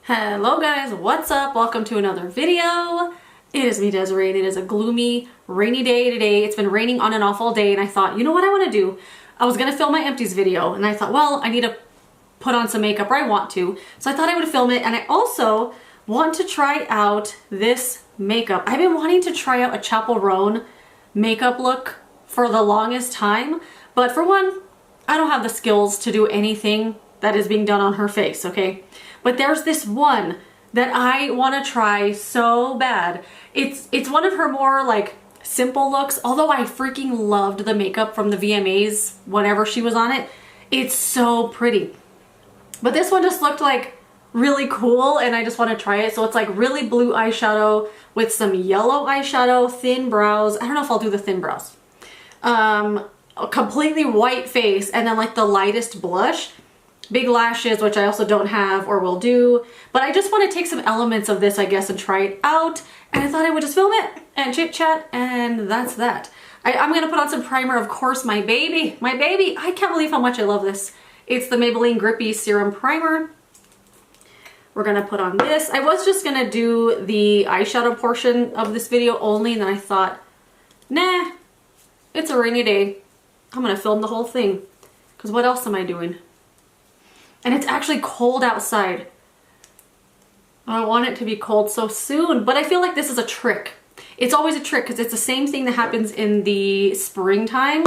Hello guys, what's up? Welcome to another video. It is me, Desiree, and it is a gloomy, rainy day today. It's been raining on and off all day, and I thought, you know what I want to do? I was going to film my empties video, and I thought, well, I need to put on some makeup, or I want to. So I thought I would film it, and I also want to try out this makeup. I've been wanting to try out a Chappell Roan makeup look for the longest time, but for one, I don't have the skills to do anything that is being done on her face, okay? But there's this one that I want to try so bad. It's one of her more like simple looks, although I freaking loved the makeup from the VMAs whenever she was on it. It's so pretty. But this one just looked like really cool, and I just want to try it. So it's like really blue eyeshadow with some yellow eyeshadow, thin brows. I don't know if I'll do the thin brows. A completely white face, and then like the lightest blush. Big lashes, which I also don't have or will do, but I just want to take some elements of this, I guess, and try it out, and I thought I would just film it and chit chat, and that's that. I'm gonna put on some primer, of course. My baby, I can't believe how much I love this. It's the Maybelline Grippy Serum Primer. We're gonna put on this. I was just gonna do the eyeshadow portion of this video only, and then I thought, nah, it's a rainy day. I'm gonna film the whole thing, because what else am I doing? And it's actually cold outside. I don't want it to be cold so soon, but I feel like this is a trick. It's always a trick because it's the same thing that happens in the springtime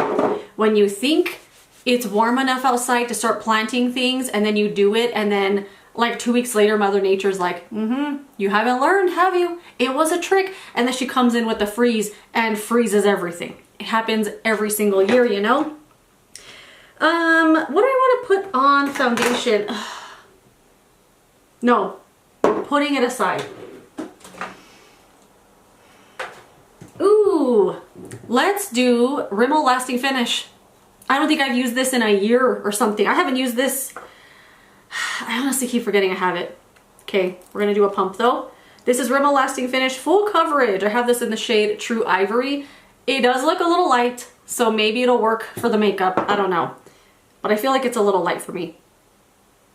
when you think it's warm enough outside to start planting things, and then you do it, and then like 2 weeks later, Mother Nature's like, you haven't learned, have you? It was a trick. And then she comes in with the freeze and freezes everything. It happens every single year, you know? What do I want to put on foundation? No, putting it aside. Ooh, let's do Rimmel Lasting Finish. I don't think I've used this in a year or something. I haven't used this. I honestly keep forgetting I have it. Okay, we're gonna do a pump though. This is Rimmel Lasting Finish Full Coverage. I have this in the shade True Ivory. It does look a little light, so maybe it'll work for the makeup. I don't know. But I feel like it's a little light for me.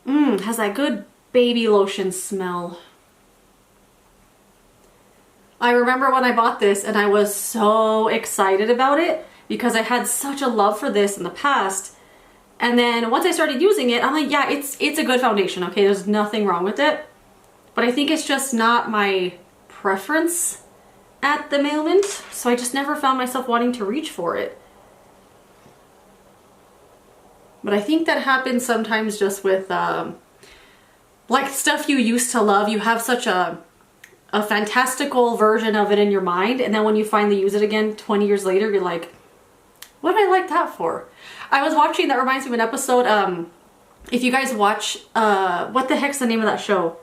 Has that good baby lotion smell. I remember when I bought this and I was so excited about it because I had such a love for this in the past. And then once I started using it, I'm like, yeah, it's a good foundation, okay? There's nothing wrong with it. But I think it's just not my preference at the moment. So I just never found myself wanting to reach for it. But I think that happens sometimes just with like stuff you used to love. You have such a fantastical version of it in your mind, and then when you finally use it again 20 years later, you're like, what did I like that for? I was watching, that reminds me of an episode, if you guys watch, what the heck's the name of that show?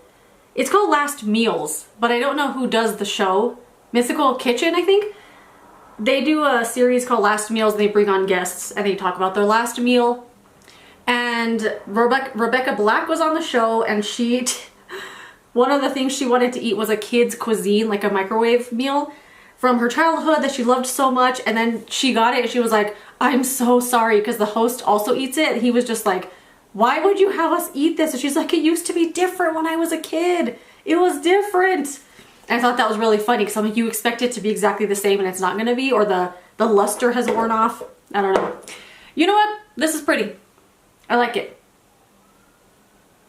It's called Last Meals, but I don't know who does the show. Mythical Kitchen, I think. They do a series called Last Meals, and they bring on guests, and they talk about their last meal. And Rebecca Black was on the show, and one of the things she wanted to eat was a kid's cuisine, like a microwave meal from her childhood that she loved so much. And then she got it and she was like, I'm so sorry, because the host also eats it. And he was just like, why would you have us eat this? And she's like, it used to be different when I was a kid. It was different. And I thought that was really funny because I'm like, you expect it to be exactly the same and it's not going to be, or the luster has worn off. I don't know. You know what? This is pretty. I like it.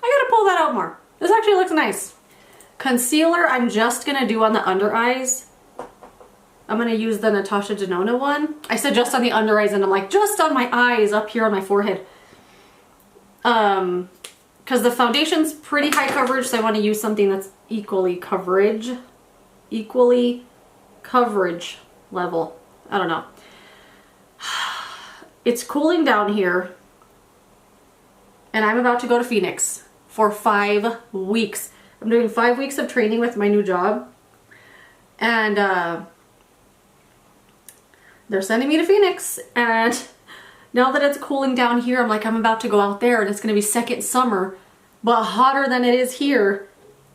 I gotta pull that out more. This actually looks nice. Concealer, I'm just gonna do on the under eyes. I'm gonna use the Natasha Denona one. I said just on the under eyes, and I'm like, just on my eyes up here on my forehead. Because the foundation's pretty high coverage, so I want to use something that's equally coverage level. I don't know. It's cooling down here. And I'm about to go to Phoenix for 5 weeks. I'm doing 5 weeks of training with my new job. And they're sending me to Phoenix. And now that it's cooling down here, I'm like, I'm about to go out there and it's going to be second summer, but hotter than it is here,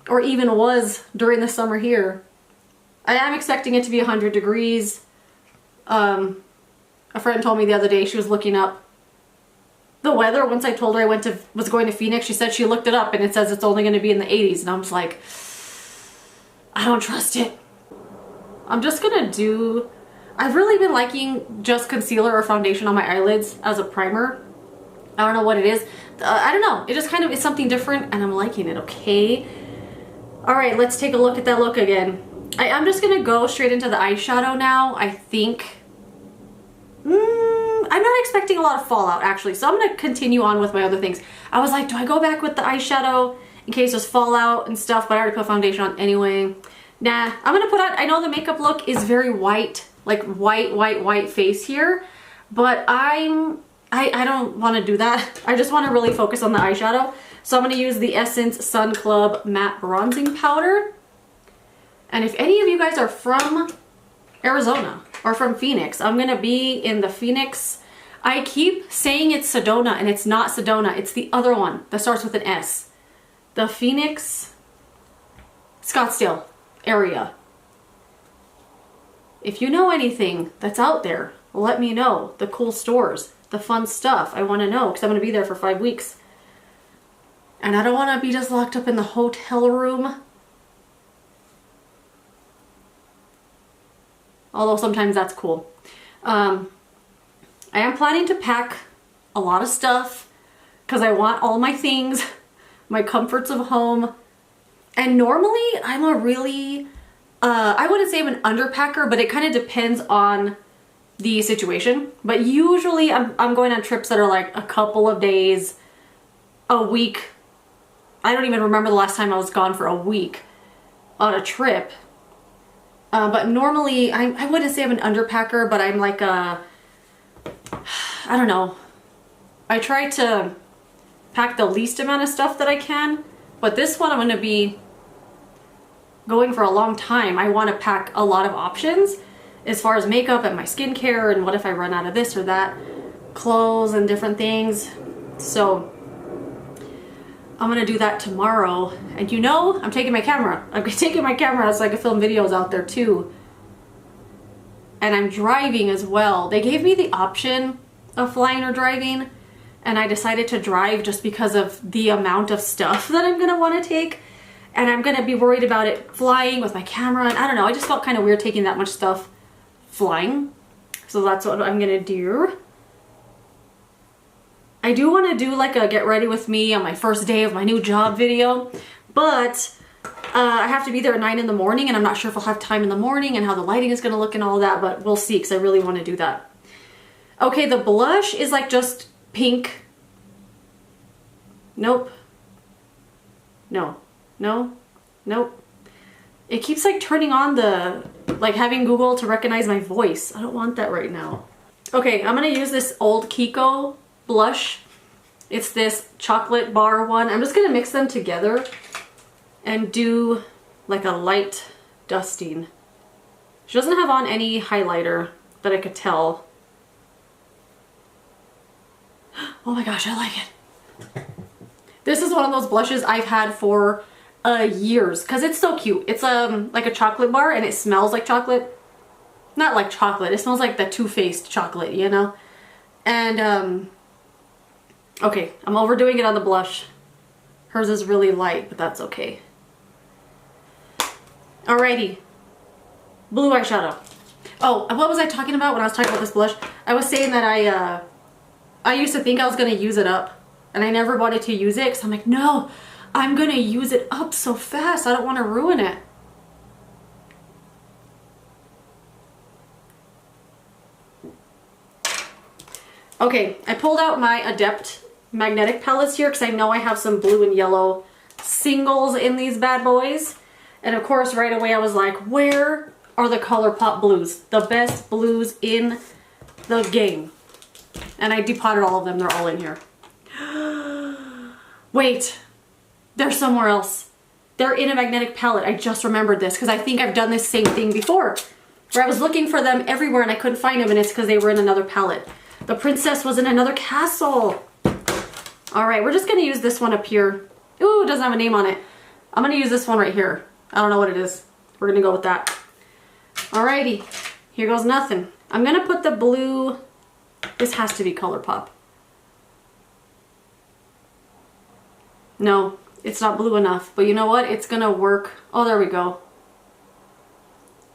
or even was during the summer here. I am expecting it to be 100 degrees. A friend told me the other day, she was looking up the weather, once I told her I was going to Phoenix, she said she looked it up and it says it's only going to be in the 80s. And I'm just like, I don't trust it. I'm just going to do, I've really been liking just concealer or foundation on my eyelids as a primer. I don't know what it is. I don't know. It just kind of is something different and I'm liking it, okay? All right, let's take a look at that look again. I'm just going to go straight into the eyeshadow now, I think. I'm not expecting a lot of fallout actually, so I'm going to continue on with my other things. I was like, do I go back with the eyeshadow in case there's fallout and stuff, but I already put foundation on anyway. Nah, I'm going to put on, I know the makeup look is very white, like white face here, but I don't want to do that. I just want to really focus on the eyeshadow. So I'm going to use the Essence Sun Club Matte Bronzing Powder. And if any of you guys are from Arizona or from Phoenix, I'm going to be in the Phoenix. I keep saying it's Sedona and it's not Sedona. It's the other one that starts with an S. The Phoenix, Scottsdale area. If you know anything that's out there, let me know. The cool stores, the fun stuff. I want to know because I'm going to be there for 5 weeks. And I don't want to be just locked up in the hotel room. Although sometimes that's cool. I am planning to pack a lot of stuff because I want all my things, my comforts of home. And normally I'm a really, I wouldn't say I'm an underpacker, but it kind of depends on the situation. But usually I'm going on trips that are like a couple of days, a week. I don't even remember the last time I was gone for a week on a trip. But normally, I wouldn't say I'm an underpacker, but I'm like a, I don't know. I try to pack the least amount of stuff that I can, but this one I'm going to be going for a long time. I want to pack a lot of options as far as makeup and my skincare and what if I run out of this or that, clothes and different things. So I'm gonna do that tomorrow. And you know, I'm taking my camera. I'm taking my camera so I can film videos out there too. And I'm driving as well. They gave me the option of flying or driving, and I decided to drive just because of the amount of stuff that I'm gonna wanna take. And I'm gonna be worried about it flying with my camera, and I don't know, I just felt kind of weird taking that much stuff flying. So that's what I'm gonna do. I do want to do like a get ready with me on my first day of my new job video, but I have to be there at 9 in the morning and I'm not sure if I'll have time in the morning and how the lighting is going to look and all that, but we'll see because I really want to do that. Okay, the blush is like just pink. Nope. No. No. Nope. It keeps like turning on the, like having Google to recognize my voice. I don't want that right now. Okay, I'm going to use this old Kiko blush. It's this chocolate bar one. I'm just gonna mix them together and do like a light dusting. She doesn't have on any highlighter that I could tell. Oh my gosh, I like it. This is one of those blushes I've had for years because it's so cute. It's like a chocolate bar and it smells like chocolate. Not like chocolate, it smells like the Too Faced chocolate, you know? And okay, I'm overdoing it on the blush. Hers is really light, but that's okay. Alrighty. Blue eyeshadow. Oh, what was I talking about when I was talking about this blush? I was saying that I used to think I was going to use it up. And I never wanted to use it because I'm like, no, I'm going to use it up so fast. I don't want to ruin it. Okay, I pulled out my Adept magnetic palettes here because I know I have some blue and yellow singles in these bad boys. And of course, right away I was like, where are the ColourPop blues? The best blues in the game. And I depotted all of them. They're all in here. Wait, they're somewhere else. They're in a magnetic palette. I just remembered this because I think I've done this same thing before where I was looking for them everywhere and I couldn't find them, and it's because they were in another palette. The princess was in another castle. All right, we're just gonna use this one up here. Ooh, it doesn't have a name on it. I'm gonna use this one right here. I don't know what it is. We're gonna go with that. Alrighty, here goes nothing. I'm gonna put the blue, this has to be ColourPop. No, it's not blue enough. But you know what? It's gonna work. Oh, there we go.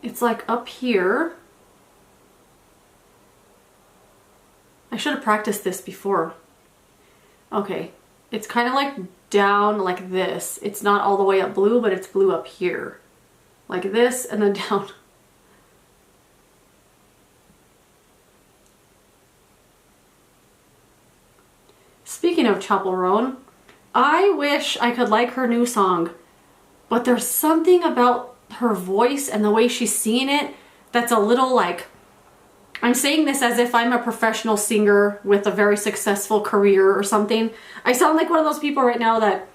It's like up here. I should have practiced this before. Okay, it's kind of like down like this. It's not all the way up blue, but it's blue up here. Like this and then down. Speaking of Chappell Roan, I wish I could like her new song, but there's something about her voice and the way she's singing it that's a little like, I'm saying this as if I'm a professional singer with a very successful career or something. I sound like one of those people right now that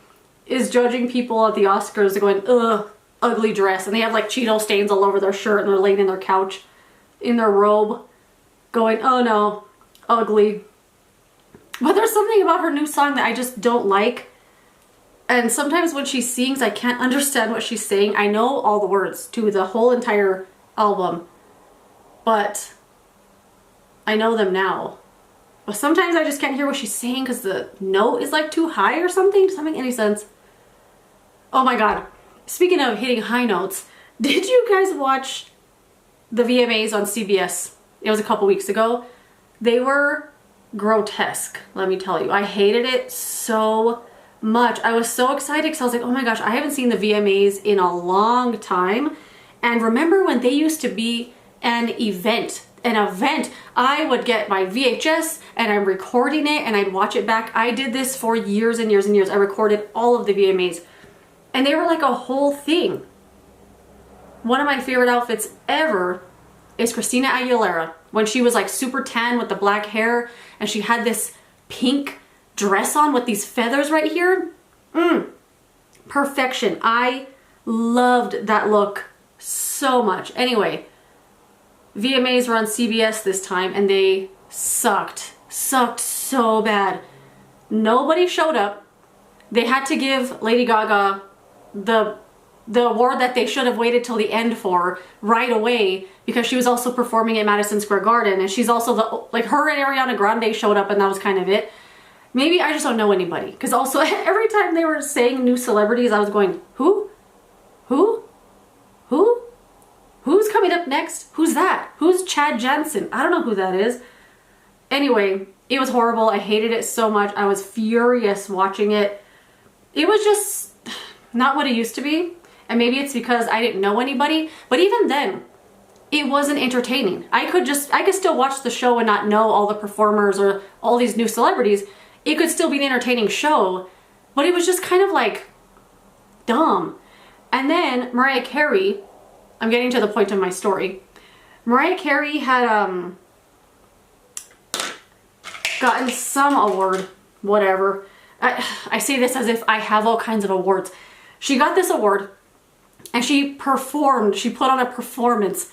is judging people at the Oscars going, ugh, ugly dress. And they have like Cheeto stains all over their shirt and they're laying in their couch in their robe going, oh no, ugly. But there's something about her new song that I just don't like. And sometimes when she sings, I can't understand what she's saying. I know all the words to the whole entire album, but I know them now. But sometimes I just can't hear what she's saying because the note is like too high or something. Does that make any sense? Oh my God. Speaking of hitting high notes, did you guys watch the VMAs on CBS? It was a couple weeks ago. They were grotesque, let me tell you. I hated it so much. I was so excited because I was like, oh my gosh, I haven't seen the VMAs in a long time. And remember when they used to be an event, I would get my VHS and I'm recording it and I'd watch it back. I did this for years and years and years. I recorded all of the VMAs and they were like a whole thing. One of my favorite outfits ever is Christina Aguilera when she was like super tan with the black hair and she had this pink dress on with these feathers right here. Perfection. I loved that look so much. Anyway, VMAs were on CBS this time and they sucked so bad. Nobody showed up. They had to give Lady Gaga the award that they should have waited till the end for right away because she was also performing at Madison Square Garden and she's also the, like her and Ariana Grande showed up and that was kind of it. Maybe I just don't know anybody because also every time they were saying new celebrities I was going, who? Who's coming up next? Who's that? Who's Chad Jansen? I don't know who that is. Anyway, it was horrible. I hated it so much. I was furious watching it. It was just not what it used to be. And maybe it's because I didn't know anybody. But even then, it wasn't entertaining. I could still watch the show and not know all the performers or all these new celebrities. It could still be an entertaining show. But it was just kind of like dumb. And then Mariah Carey, I'm getting to the point of my story. Mariah Carey had gotten some award, whatever. I say this as if I have all kinds of awards. She got this award and she performed, she put on a performance.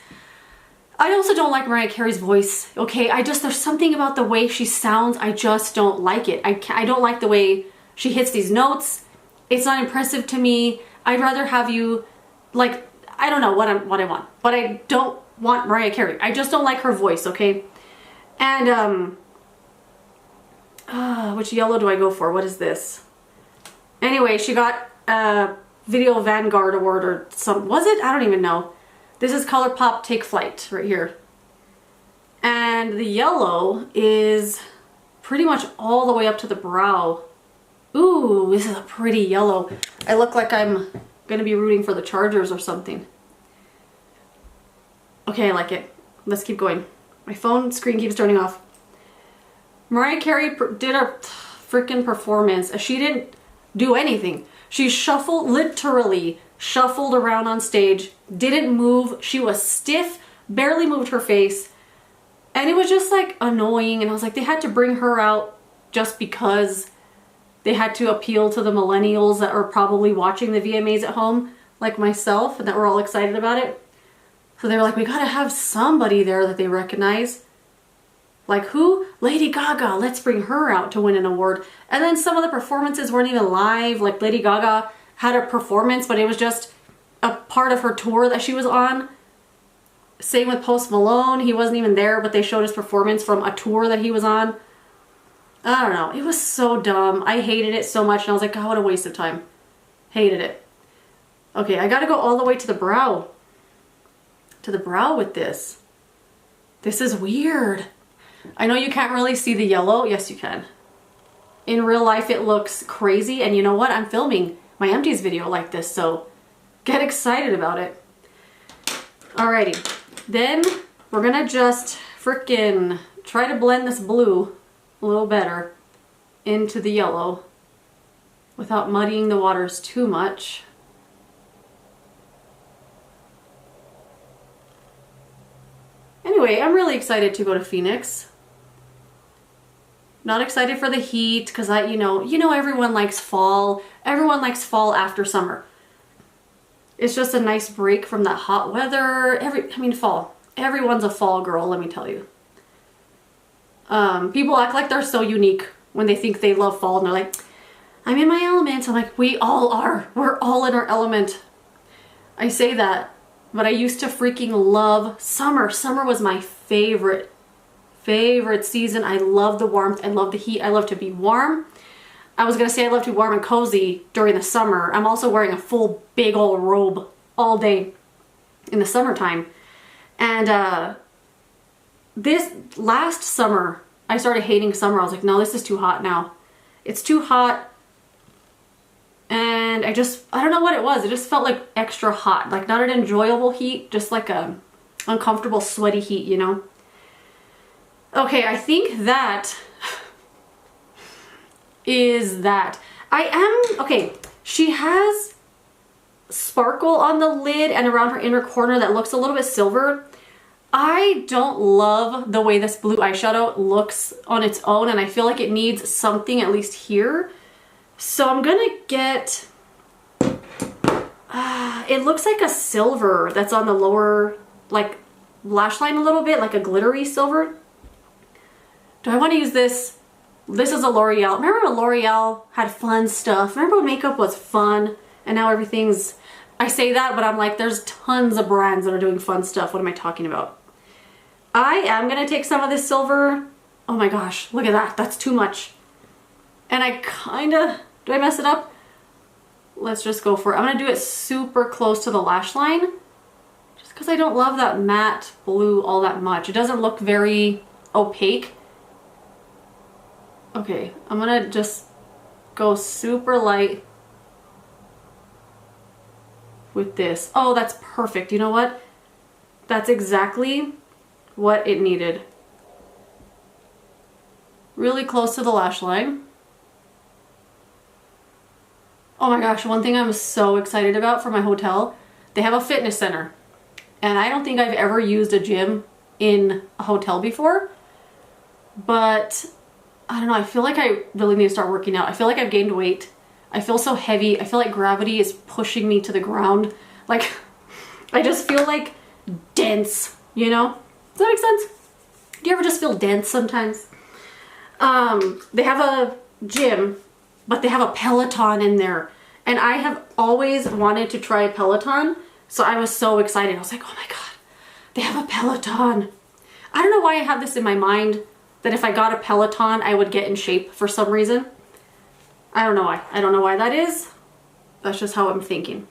I also don't like Mariah Carey's voice, okay? there's something about the way she sounds, I just don't like it. I don't like the way she hits these notes. It's not impressive to me. I'd rather have you, like, I don't know what I want, but I don't want Mariah Carey. I just don't like her voice, okay? And, which yellow do I go for? What is this? Anyway, she got a Video Vanguard Award or some, was it? I don't even know. This is ColourPop Take Flight right here. And the yellow is pretty much all the way up to the brow. Ooh, this is a pretty yellow. I look like I'm gonna be rooting for the Chargers or something. Okay, I like it. Let's keep going. My phone screen keeps turning off. Mariah Carey did a freaking performance. She didn't do anything. She literally shuffled around on stage, didn't move. She was stiff, barely moved her face. And it was just like annoying. And I was like, they had to bring her out just because they had to appeal to the millennials that are probably watching the VMAs at home, like myself, and that were all excited about it. So they were like, we gotta have somebody there that they recognize. Like who? Lady Gaga, let's bring her out to win an award. And then some of the performances weren't even live. Like Lady Gaga had a performance, but it was just a part of her tour that she was on. Same with Post Malone. He wasn't even there, but they showed his performance from a tour that he was on. I don't know. It was so dumb. I hated it so much and I was like, God, what a waste of time. Hated it. Okay, I gotta go all the way to the brow. To the brow with this. This is weird. I know you can't really see the yellow. Yes, you can. In real life, it looks crazy. And you know what? I'm filming my empties video like this, so get excited about it. Alrighty. Then we're gonna just frickin' try to blend this blue a little better into the yellow without muddying the waters too much. Anyway, I'm really excited to go to Phoenix. Not excited for the heat because you know everyone likes fall. Everyone likes fall after summer. It's just a nice break from that hot weather. Fall. Everyone's a fall girl, let me tell you. People act like they're so unique when they think they love fall and they're like, I'm in my element. I'm like, we all are. We're all in our element. I say that, but I used to freaking love summer. Summer was my favorite season. I love the warmth. I love the heat. I love to be warm. I was gonna say I love to be warm and cozy during the summer. I'm also wearing a full big old robe all day in the summertime. And this last summer, I started hating summer. I was like, no, this is too hot now. It's too hot. And I don't know what it was. It just felt like extra hot. Like not an enjoyable heat, just like a uncomfortable, sweaty heat, you know? Okay, I think that is that. Okay, she has sparkle on the lid and around her inner corner that looks a little bit silver. I don't love the way this blue eyeshadow looks on its own, and I feel like it needs something at least here. So I'm gonna get, it looks like a silver that's on the lower, like, lash line a little bit, like a glittery silver. Do I want to use this? This is a L'Oreal. Remember when L'Oreal had fun stuff? Remember when makeup was fun? And now everything's, I say that, but I'm like, there's tons of brands that are doing fun stuff. What am I talking about? I am gonna take some of this silver. Oh my gosh, look at that. That's too much. And I kinda, do I mess it up? Let's just go for it. I'm gonna do it super close to the lash line just because I don't love that matte blue all that much. It doesn't look very opaque. Okay, I'm gonna just go super light with this. Oh, that's perfect. You know what? That's exactly what it needed. Really close to the lash line. Oh my gosh, one thing I'm so excited about for my hotel, they have a fitness center. And I don't think I've ever used a gym in a hotel before, but I don't know, I feel like I really need to start working out. I feel like I've gained weight. I feel so heavy. I feel like gravity is pushing me to the ground. Like, I just feel like dense, you know? Does that make sense? Do you ever just feel dense sometimes? They have a gym, but they have a Peloton in there. And I have always wanted to try a Peloton, so I was so excited. I was like, oh my God, they have a Peloton. I don't know why I have this in my mind that if I got a Peloton, I would get in shape for some reason. I don't know why. I don't know why that is. That's just how I'm thinking.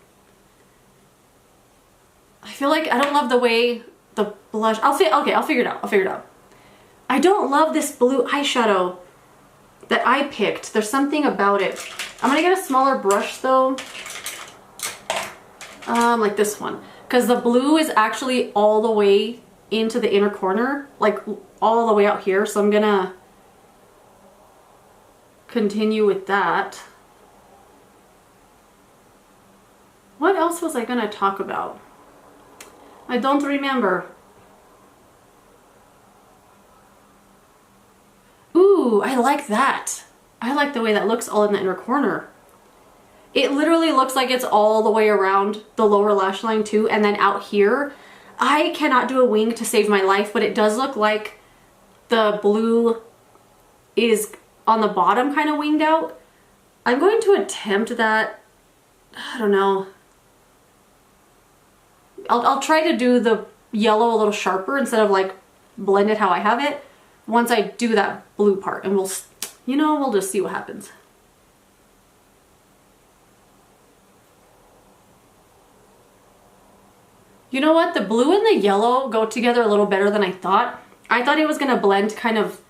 I feel like I don't love the way the blush, okay, I'll figure it out. I'll figure it out. I don't love this blue eyeshadow that I picked. There's something about it. I'm gonna get a smaller brush though. Like this one. Because the blue is actually all the way into the inner corner. Like all the way out here. So I'm gonna continue with that. What else was I gonna talk about? I don't remember. Ooh, I like that. I like the way that looks all in the inner corner. It literally looks like it's all the way around the lower lash line too, and then out here. I cannot do a wing to save my life, but it does look like the blue is on the bottom kind of winged out. I'm going to attempt that. I don't know. I'll try to do the yellow a little sharper instead of like blend it how I have it once I do that blue part, and we'll You know, we'll just see what happens. You know what? The blue and the yellow go together a little better than I thought. I thought it was gonna blend kind of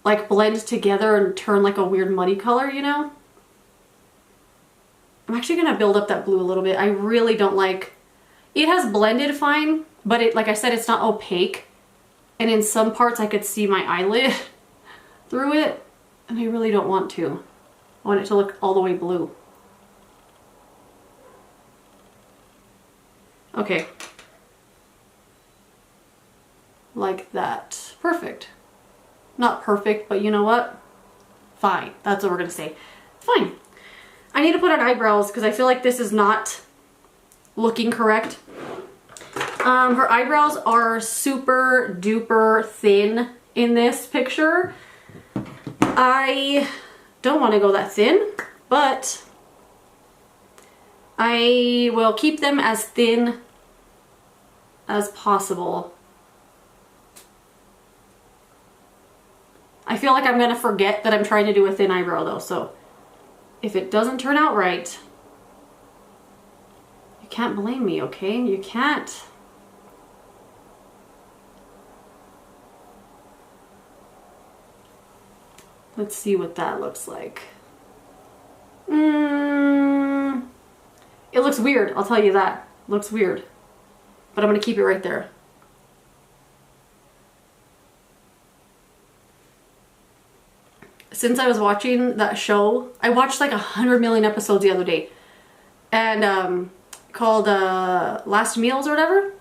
like blend together and turn like a weird muddy color, you know? I'm actually gonna build up that blue a little bit. I really don't like, it has blended fine, but it, like I said, it's not opaque. And in some parts I could see my eyelid through it, and I really don't want to. I want it to look all the way blue. Okay. Like that. Perfect. Not perfect, but you know what? Fine. That's what we're gonna say. Fine. I need to put on eyebrows because I feel like this is not looking correct. Her eyebrows are super duper thin in this picture. I don't want to go that thin, but I will keep them as thin as possible. I feel like I'm going to forget that I'm trying to do a thin eyebrow though, so if it doesn't turn out right, you can't blame me, okay? You can't. Let's see what that looks like. It looks weird, I'll tell you that. It looks weird. But I'm gonna keep it right there. Since I was watching that show, I watched like 100 million episodes the other day. And called Last Meals or whatever.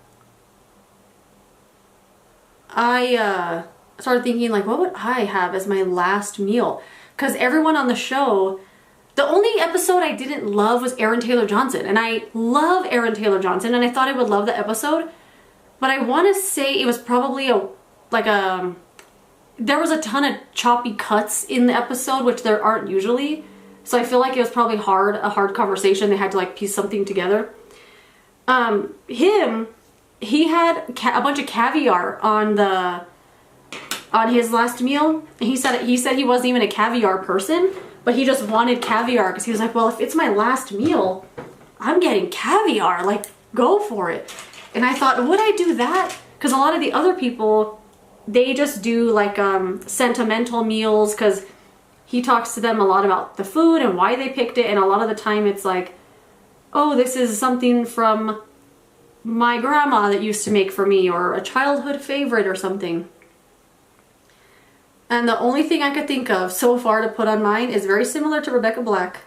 I started thinking like, what would I have as my last meal? Because everyone on the show, the only episode I didn't love was Aaron Taylor Johnson. And I love Aaron Taylor Johnson and I thought I would love the episode. But I want to say it was probably there was a ton of choppy cuts in the episode, which there aren't usually. So I feel like it was probably a hard conversation. They had to like piece something together. He had a bunch of caviar on his last meal. He said he wasn't even a caviar person, but he just wanted caviar because he was like, well, if it's my last meal, I'm getting caviar, like go for it. And I thought, would I do that? Because a lot of the other people, they just do like sentimental meals because he talks to them a lot about the food and why they picked it, and a lot of the time it's like, oh, this is something from my grandma that used to make for me, or a childhood favorite or something. And the only thing I could think of so far to put on mine is very similar to Rebecca Black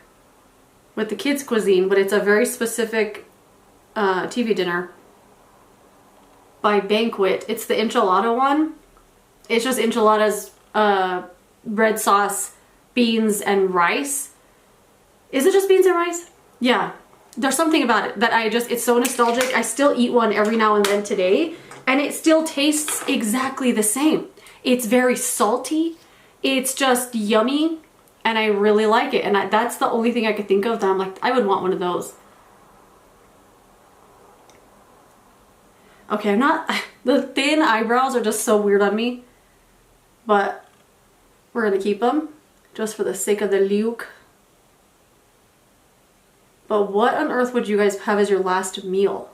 with the kids' cuisine, but it's a very specific TV dinner by Banquet. It's the enchilada one. It's just enchiladas, red sauce, beans, and rice. Is it just beans and rice? Yeah. There's something about it that it's so nostalgic. I still eat one every now and then today, and it still tastes exactly the same. It's very salty. It's just yummy, and I really like it. And that's the only thing I could think of that I'm like, I would want one of those. Okay, the thin eyebrows are just so weird on me, but we're gonna keep them just for the sake of the look. But what on earth would you guys have as your last meal?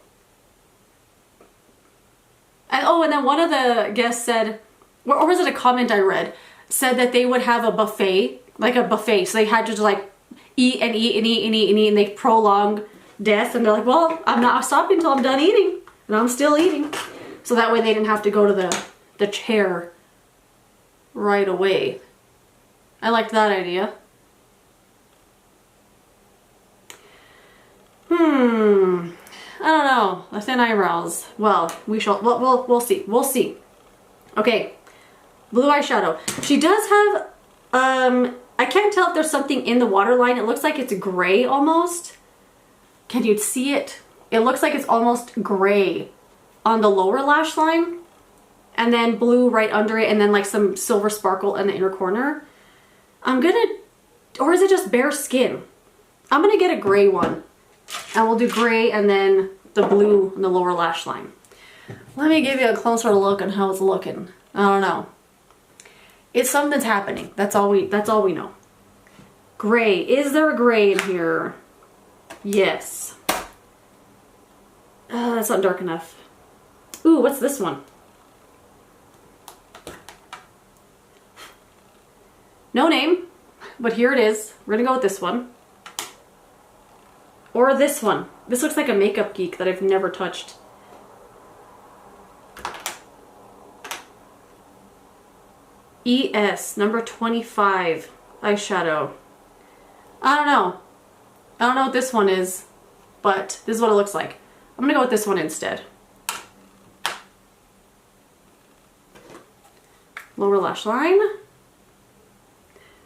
And oh, and then one of the guests said, or was it a comment I read, said that they would have a buffet, like a buffet. So they had to just like eat and eat and eat and eat and eat, and they prolonged death. And they're like, well, I'm not stopping until I'm done eating, and I'm still eating. So that way they didn't have to go to the chair right away. I liked that idea. I don't know. The thin eyebrows. Well, we'll see. We'll see. Okay. Blue eyeshadow. She does have, I can't tell if there's something in the waterline. It looks like it's gray almost. Can you see it? It looks like it's almost gray on the lower lash line, and then blue right under it, and then like some silver sparkle in the inner corner. Or is it just bare skin? I'm gonna get a gray one. And we'll do gray and then the blue in the lower lash line. Let me give you a closer look on how it's looking. I don't know. It's something's happening. That's all we know. Gray. Is there a gray in here? Yes. That's not dark enough. Ooh, what's this one? No name, but here it is. We're gonna go with this one. Or this one. This looks like a Makeup Geek that I've never touched. ES, number 25, eyeshadow. I don't know. I don't know what this one is, but this is what it looks like. I'm gonna go with this one instead. Lower lash line.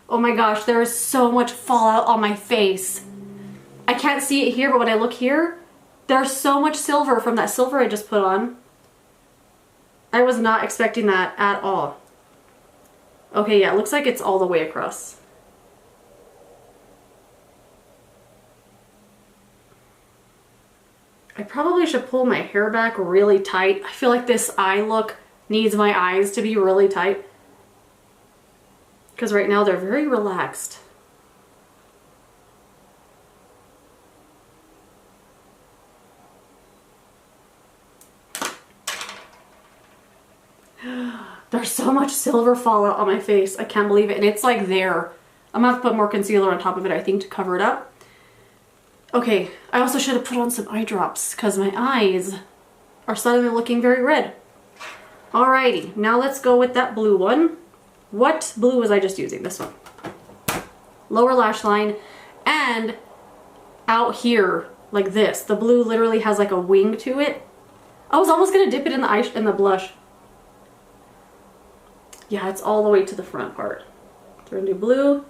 Oh my gosh, there is so much fallout on my face. I can't see it here, but when I look here, there's so much silver from that silver I just put on. I was not expecting that at all. Okay, yeah, it looks like it's all the way across. I probably should pull my hair back really tight. I feel like this eye look needs my eyes to be really tight. Because right now they're very relaxed. There's so much silver fallout on my face. I can't believe it. And it's like there. I'm gonna have to put more concealer on top of it, I think, to cover it up. Okay, I also should have put on some eye drops because my eyes are suddenly looking very red. Alrighty, now let's go with that blue one. What blue was I just using? This one. Lower lash line, and out here, like this. The blue literally has like a wing to it. I was almost gonna dip it in the blush. Yeah, it's all the way to the front part. So we're gonna do blue,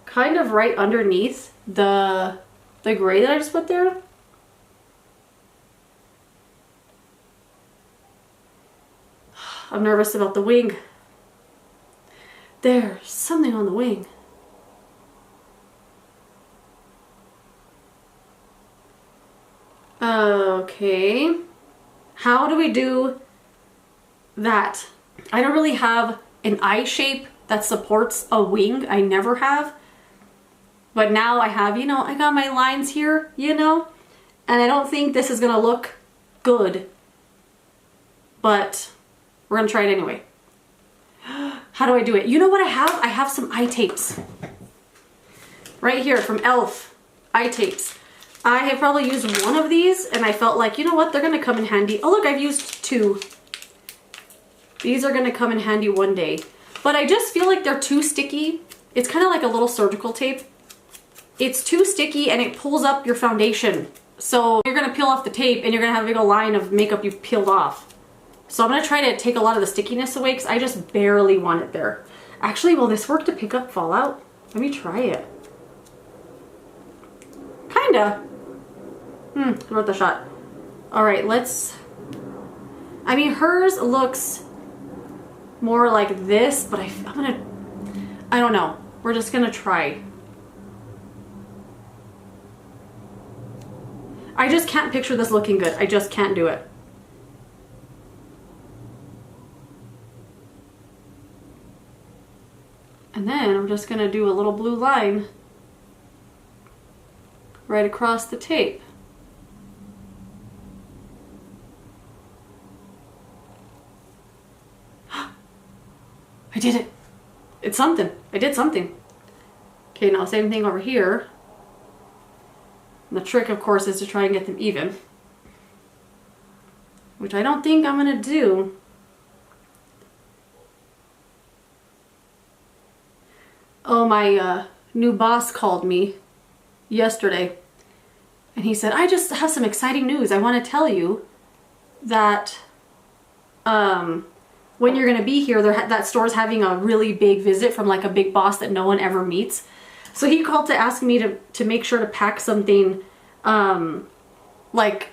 kind of right underneath the gray that I just put there. I'm nervous about the wing. There's something on the wing. Okay. How do we do that? I don't really have an eye shape that supports a wing. I never have. But now I have, you know, I got my lines here, you know, and I don't think this is gonna look good, but we're gonna try it anyway. How do I do it? You know what I have? I have some eye tapes. Right here from e.l.f. eye tapes. I have probably used one of these and I felt like, you know what, they're gonna come in handy. Oh look, I've used two. These are gonna come in handy one day. But I just feel like they're too sticky. It's kind of like a little surgical tape. It's too sticky and it pulls up your foundation. So you're gonna peel off the tape and you're gonna have a big old line of makeup you've peeled off. So I'm gonna try to take a lot of the stickiness away because I just barely want it there. Actually, will this work to pick up fallout? Let me try it. Kinda. Worth a shot. All right, let's, I mean, hers looks more like this, but I don't know. We're just gonna try. I just can't picture this looking good. I just can't do it. And then I'm just gonna do a little blue line right across the tape. I did it. It's something. I did something. Okay, now same thing over here. And the trick, of course, is to try and get them even. Which I don't think I'm gonna do. Oh, my new boss called me yesterday. And he said, I just have some exciting news. I want to tell you that when you're going to be here, that store's having a really big visit from like a big boss that no one ever meets. So he called to ask me to make sure to pack something like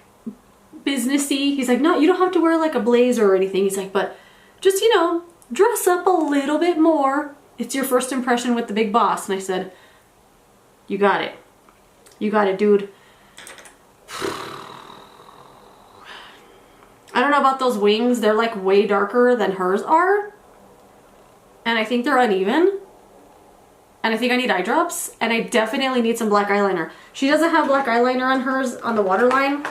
businessy. He's like, no, you don't have to wear like a blazer or anything. He's like, but just, you know, dress up a little bit more. It's your first impression with the big boss. And I said, you got it. You got it, dude. I don't know about those wings. They're like way darker than hers are. and I think they're uneven. And I think I need eye drops, and I definitely need some black eyeliner. She doesn't have black eyeliner on hers on the waterline,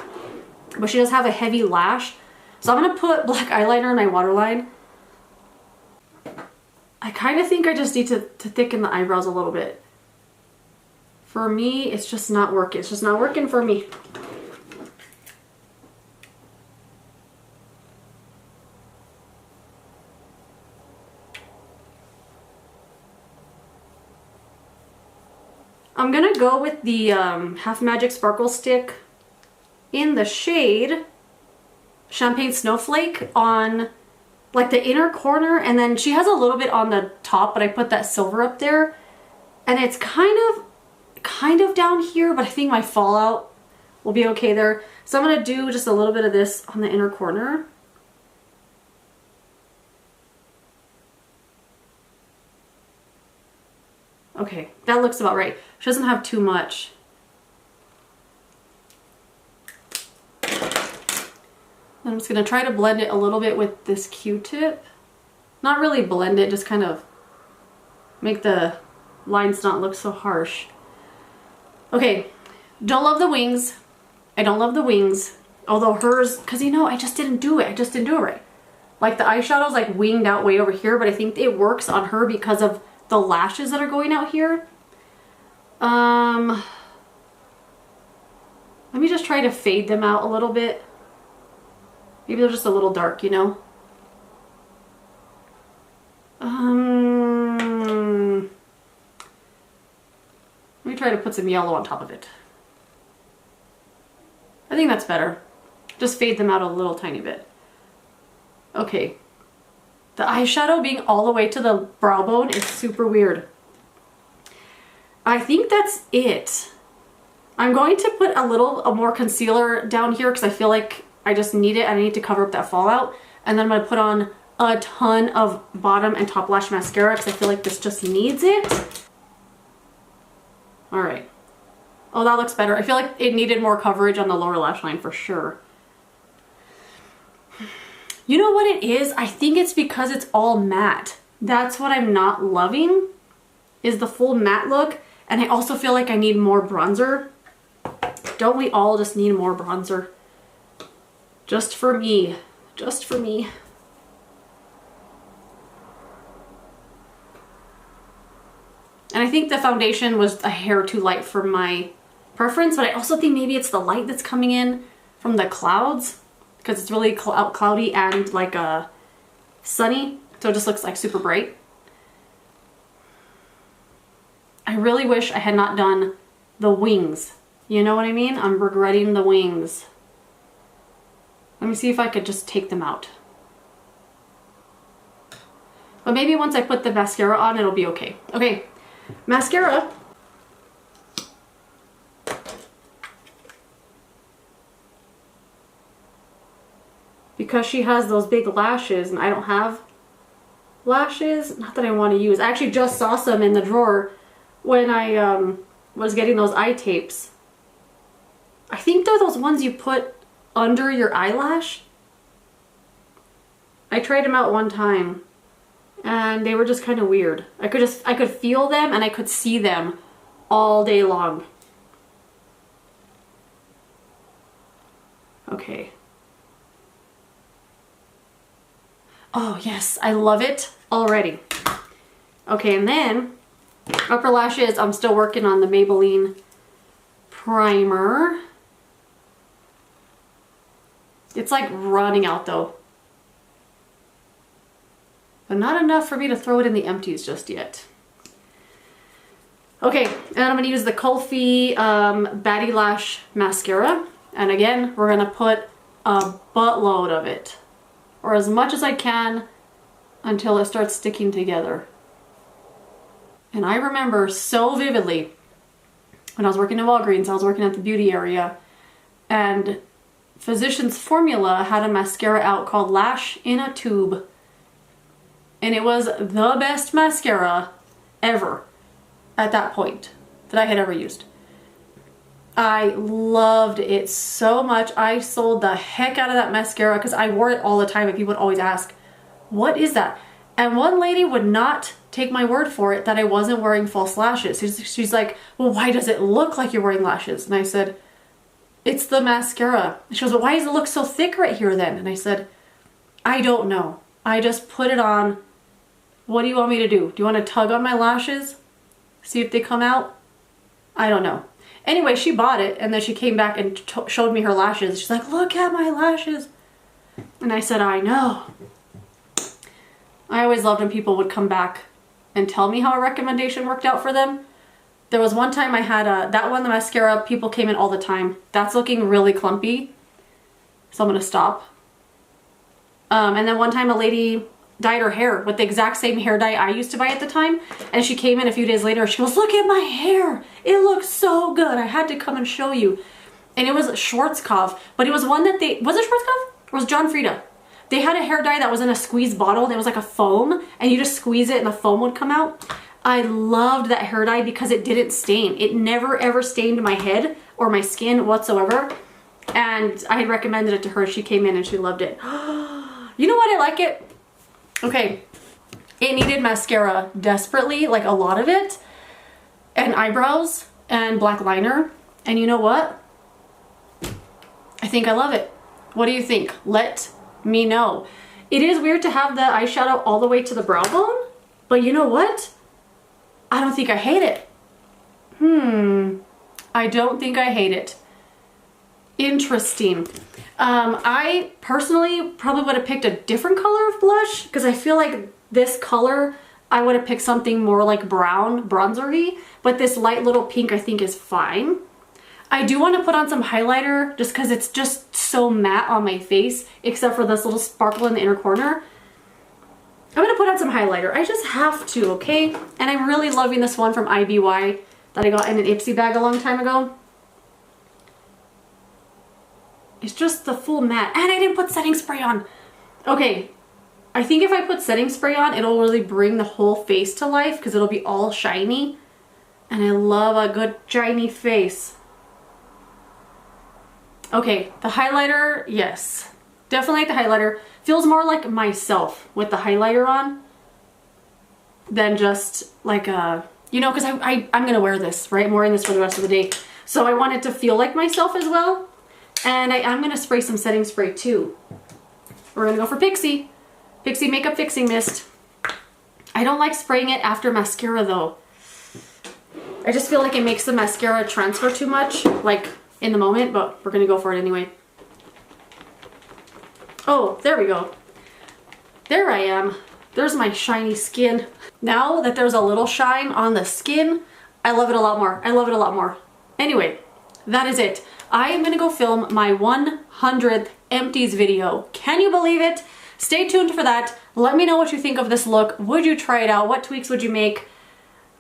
but she does have a heavy lash. So I'm gonna put black eyeliner in my waterline. I kind of think I just need to thicken the eyebrows a little bit. For me, it's just not working. It's just not working for me. I'm gonna go with the Half Magic Sparkle Stick in the shade Champagne Snowflake on like the inner corner, and then she has a little bit on the top, but I put that silver up there, and it's kind of down here, but I think my fallout will be okay there. So I'm gonna do just a little bit of this on the inner corner. Okay, that looks about right. She doesn't have too much. I'm just gonna try to blend it a little bit with this Q-tip. Not really blend it, just kind of make the lines not look so harsh. Okay, don't love the wings. I don't love the wings. Although hers, cause you know, I just didn't do it. I just didn't do it right. Like the eyeshadow's like winged out way over here, but I think it works on her because of the lashes that are going out here. Let me just try to fade them out a little bit. Maybe they're just a little dark, you know? Let me try to put some yellow on top of it. I think that's better. Just fade them out a little tiny bit. Okay. The eyeshadow being all the way to the brow bone is super weird. I think that's it. I'm going to put a little more concealer down here because I feel like I just need it and I need to cover up that fallout. And then I'm going to put on a ton of bottom and top lash mascara because I feel like this just needs it. All right. Oh, that looks better. I feel like it needed more coverage on the lower lash line for sure. You know what it is? I think it's because it's all matte. That's what I'm not loving, is the full matte look. And I also feel like I need more bronzer. Don't we all just need more bronzer? Just for me. Just for me. And I think the foundation was a hair too light for my preference, but I also think maybe it's the light that's coming in from the clouds, because it's really cloudy and like sunny, so it just looks like super bright. I really wish I had not done the wings. You know what I mean? I'm regretting the wings. Let me see if I could just take them out. But maybe once I put the mascara on, it'll be okay. Okay, mascara. Because she has those big lashes and I don't have lashes, not that I want to use. I actually just saw some in the drawer when I was getting those eye tapes. I think they're those ones you put under your eyelash. I tried them out one time and they were just kind of weird. I could feel them and I could see them all day long. Okay. Oh yes, I love it already. Okay, and then upper lashes, I'm still working on the Maybelline primer. It's like running out though. But not enough for me to throw it in the empties just yet. Okay, and I'm going to use the Kulfi Batty Lash Mascara. And again, we're going to put a buttload of it. Or as much as I can until it starts sticking together. And I remember so vividly when I was working at Walgreens, I was working at the beauty area, and Physicians Formula had a mascara out called Lash in a Tube. And it was the best mascara ever at that point that I had ever used. I loved it so much. I sold the heck out of that mascara because I wore it all the time and people would always ask, what is that? And one lady would not take my word for it that I wasn't wearing false lashes. She's like, well, why does it look like you're wearing lashes? And I said, it's the mascara. She goes, well, why does it look so thick right here then? And I said, I don't know. I just put it on. What do you want me to do? Do you want to tug on my lashes? See if they come out? I don't know. Anyway, she bought it and then she came back and showed me her lashes. She's like, look at my lashes. And I said, I know. I always loved when people would come back and tell me how a recommendation worked out for them. There was one time I had that one, the mascara, people came in all the time. That's looking really clumpy. So I'm going to stop. And then one time a lady dyed her hair with the exact same hair dye I used to buy at the time. And she came in a few days later. She goes, look at my hair. It looks so good. I had to come and show you. And it was Schwarzkopf. But it was one that was it Schwarzkopf? Or was it John Frieda? They had a hair dye that was in a squeeze bottle and it was like a foam and you just squeeze it and the foam would come out. I loved that hair dye because it didn't stain. It never ever stained my head or my skin whatsoever. And I had recommended it to her. She came in and she loved it. You know what? I like it. Okay. It needed mascara desperately, like a lot of it. And eyebrows and black liner. And you know what? I think I love it. What do you think? Let me know. It is weird to have the eyeshadow all the way to the brow bone, but you know what? I don't think I hate it. I don't think I hate it. Interesting. I personally probably would have picked a different color of blush because I feel like this color, I would have picked something more like brown, bronzery, but this light little pink I think is fine. I do want to put on some highlighter just because it's just so matte on my face, except for this little sparkle in the inner corner. I'm going to put on some highlighter. I just have to, okay? And I'm really loving this one from IBY that I got in an Ipsy bag a long time ago. It's just the full matte. And I didn't put setting spray on. Okay, I think if I put setting spray on, it'll really bring the whole face to life because it'll be all shiny. And I love a good shiny face. Okay, the highlighter, yes. Definitely like the highlighter. Feels more like myself with the highlighter on than just like a, you know, because I'm going to wear this, right? I'm wearing this for the rest of the day. So I want it to feel like myself as well. And I'm going to spray some setting spray too. We're going to go for Pixie Makeup Fixing Mist. I don't like spraying it after mascara though. I just feel like it makes the mascara transfer too much, like in the moment, but we're gonna go for it anyway. Oh, there we go. There I am. There's my shiny skin. Now that there's a little shine on the skin, I love it a lot more. I love it a lot more. Anyway, that is it. I am gonna go film my 100th empties video. Can you believe it? Stay tuned for that. Let me know what you think of this look. Would you try it out? What tweaks would you make?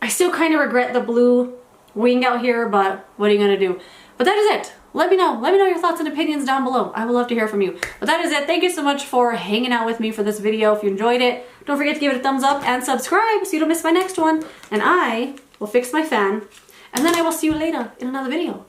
I still kind of regret the blue wing out here, but what are you gonna do? But that is it. Let me know your thoughts and opinions down below. I would love to hear from you. But that is it. Thank you so much for hanging out with me for this video. If you enjoyed it, don't forget to give it a thumbs up and subscribe so you don't miss my next one. And I will fix my fan. And then I will see you later in another video.